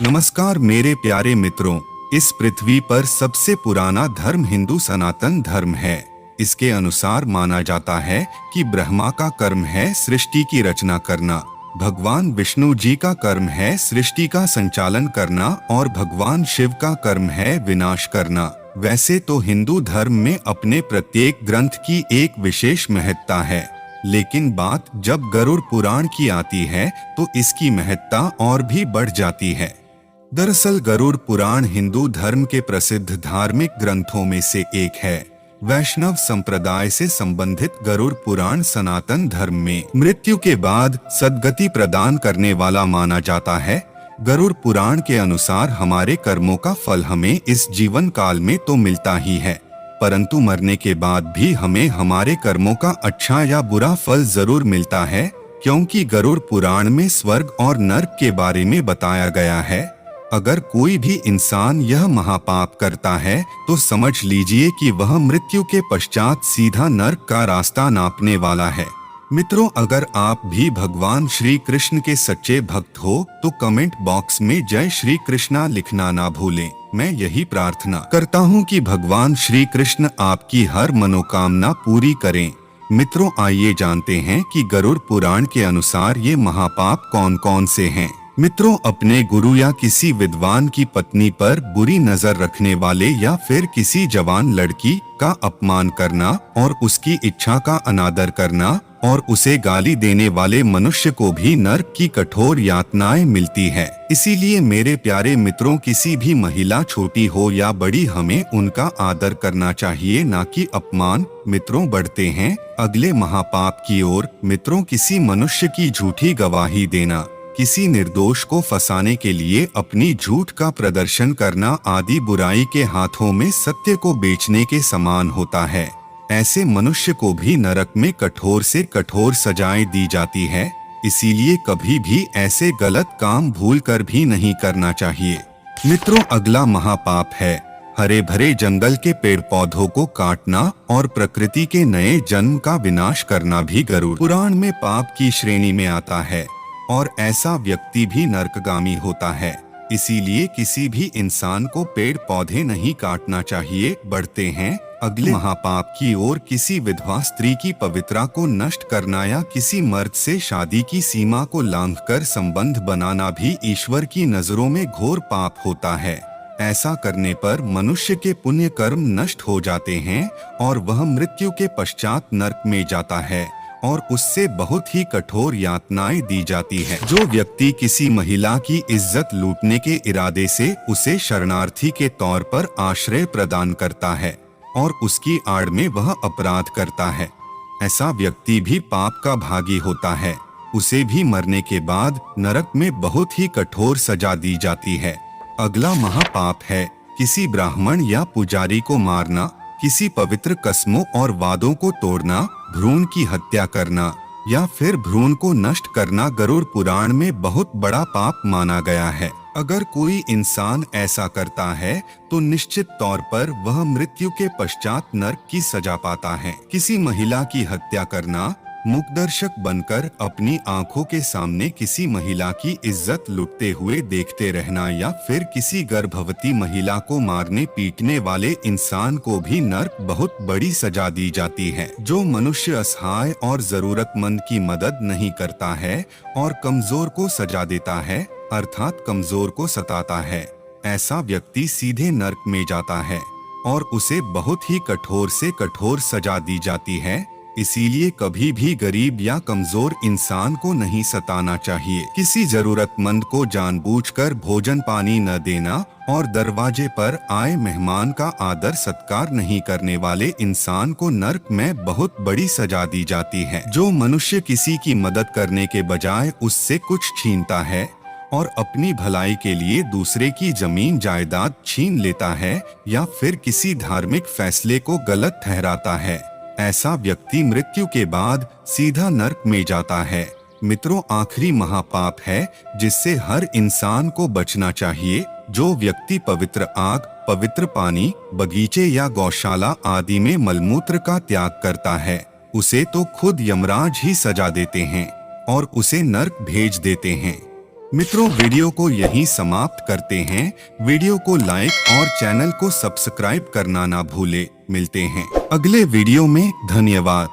नमस्कार मेरे प्यारे मित्रों। इस पृथ्वी पर सबसे पुराना धर्म हिंदू सनातन धर्म है। इसके अनुसार माना जाता है कि ब्रह्मा का कर्म है सृष्टि की रचना करना, भगवान विष्णु जी का कर्म है सृष्टि का संचालन करना और भगवान शिव का कर्म है विनाश करना। वैसे तो हिंदू धर्म में अपने प्रत्येक ग्रंथ की एक विशेष महत्ता है, लेकिन बात जब गरुड़ पुराण की आती है तो इसकी महत्ता और भी बढ़ जाती है। दरअसल गरुड़ पुराण हिंदू धर्म के प्रसिद्ध धार्मिक ग्रंथों में से एक है। वैष्णव संप्रदाय से संबंधित गरुड़ पुराण सनातन धर्म में मृत्यु के बाद सद्गति प्रदान करने वाला माना जाता है। गरुड़ पुराण के अनुसार हमारे कर्मों का फल हमें इस जीवन काल में तो मिलता ही है, परंतु मरने के बाद भी हमें हमारे कर्मों का अच्छा या बुरा फल जरूर मिलता है, क्योंकि गरुड़ पुराण में स्वर्ग और नर्क के बारे में बताया गया है। अगर कोई भी इंसान यह महापाप करता है तो समझ लीजिए कि वह मृत्यु के पश्चात सीधा नर्क का रास्ता नापने वाला है। मित्रों, अगर आप भी भगवान श्री कृष्ण के सच्चे भक्त हो तो कमेंट बॉक्स में जय श्री कृष्णा लिखना ना भूलें। मैं यही प्रार्थना करता हूँ कि भगवान श्री कृष्ण आपकी हर मनोकामना पूरी करें। मित्रों, आइए जानते हैं कि गरुड़ पुराण के अनुसार ये महापाप कौन कौन से हैं। मित्रों, अपने गुरु या किसी विद्वान की पत्नी पर बुरी नजर रखने वाले या फिर किसी जवान लड़की का अपमान करना और उसकी इच्छा का अनादर करना और उसे गाली देने वाले मनुष्य को भी नर्क की कठोर यातनाएं मिलती है। इसीलिए मेरे प्यारे मित्रों, किसी भी महिला छोटी हो या बड़ी, हमें उनका आदर करना चाहिए, ना कि अपमान। मित्रों, बढ़ते हैं अगले महापाप की ओर। मित्रों, किसी मनुष्य की झूठी गवाही देना, किसी निर्दोष को फंसाने के लिए अपनी झूठ का प्रदर्शन करना आदि बुराई के हाथों में सत्य को बेचने के समान होता है। ऐसे मनुष्य को भी नरक में कठोर से कठोर सजाएं दी जाती है। इसीलिए कभी भी ऐसे गलत काम भूलकर भी नहीं करना चाहिए। मित्रों, अगला महापाप है हरे भरे जंगल के पेड़ पौधों को काटना और प्रकृति के नए जन्म का विनाश करना भी गरुड़ पुराण में पाप की श्रेणी में आता है और ऐसा व्यक्ति भी नरकगामी होता है। इसीलिए किसी भी इंसान को पेड़ पौधे नहीं काटना चाहिए। बढ़ते हैं अगले महापाप की ओर। किसी विधवा स्त्री की पवित्रता को नष्ट करना या किसी मर्द से शादी की सीमा को लांघकर संबंध बनाना भी ईश्वर की नजरों में घोर पाप होता है। ऐसा करने पर मनुष्य के पुण्य कर्म नष्ट हो जाते हैं और वह मृत्यु के पश्चात नरक में जाता है और उससे बहुत ही कठोर यातनाएं दी जाती है। जो व्यक्ति किसी महिला की इज्जत लूटने के इरादे से उसे शरणार्थी के तौर पर आश्रय प्रदान करता है और उसकी आड़ में वह अपराध करता है, ऐसा व्यक्ति भी पाप का भागी होता है। उसे भी मरने के बाद नरक में बहुत ही कठोर सजा दी जाती है। अगला महापाप है किसी ब्राह्मण या पुजारी को मारना, किसी पवित्र कसमों और वादों को तोड़ना, भ्रूण की हत्या करना या फिर भ्रूण को नष्ट करना गरुड़ पुराण में बहुत बड़ा पाप माना गया है। अगर कोई इंसान ऐसा करता है तो निश्चित तौर पर वह मृत्यु के पश्चात नरक की सजा पाता है। किसी महिला की हत्या करना, मूकदर्शक बनकर अपनी आंखों के सामने किसी महिला की इज्जत लुटते हुए देखते रहना या फिर किसी गर्भवती महिला को मारने पीटने वाले इंसान को भी नरक बहुत बड़ी सजा दी जाती है। जो मनुष्य असहाय और जरूरतमंद की मदद नहीं करता है और कमजोर को सजा देता है, अर्थात कमजोर को सताता है, ऐसा व्यक्ति सीधे नरक में जाता है और उसे बहुत ही कठोर से कठोर सजा दी जाती है। इसीलिए कभी भी गरीब या कमजोर इंसान को नहीं सताना चाहिए। किसी जरूरतमंद को जानबूझकर भोजन पानी न देना और दरवाजे पर आए मेहमान का आदर सत्कार नहीं करने वाले इंसान को नरक में बहुत बड़ी सजा दी जाती है। जो मनुष्य किसी की मदद करने के बजाय उससे कुछ छीनता है और अपनी भलाई के लिए दूसरे की जमीन जायदाद छीन लेता है या फिर किसी धार्मिक फैसले को गलत ठहराता है, ऐसा व्यक्ति मृत्यु के बाद सीधा नरक में जाता है। मित्रों, आखिरी महापाप है जिससे हर इंसान को बचना चाहिए। जो व्यक्ति पवित्र आग, पवित्र पानी, बगीचे या गौशाला आदि में मलमूत्र का त्याग करता है, उसे तो खुद यमराज ही सजा देते हैं और उसे नरक भेज देते हैं। मित्रों, वीडियो को यहीं समाप्त करते हैं। वीडियो को लाइक और चैनल को सब्सक्राइब करना ना भूले। मिलते हैं अगले वीडियो में। धन्यवाद।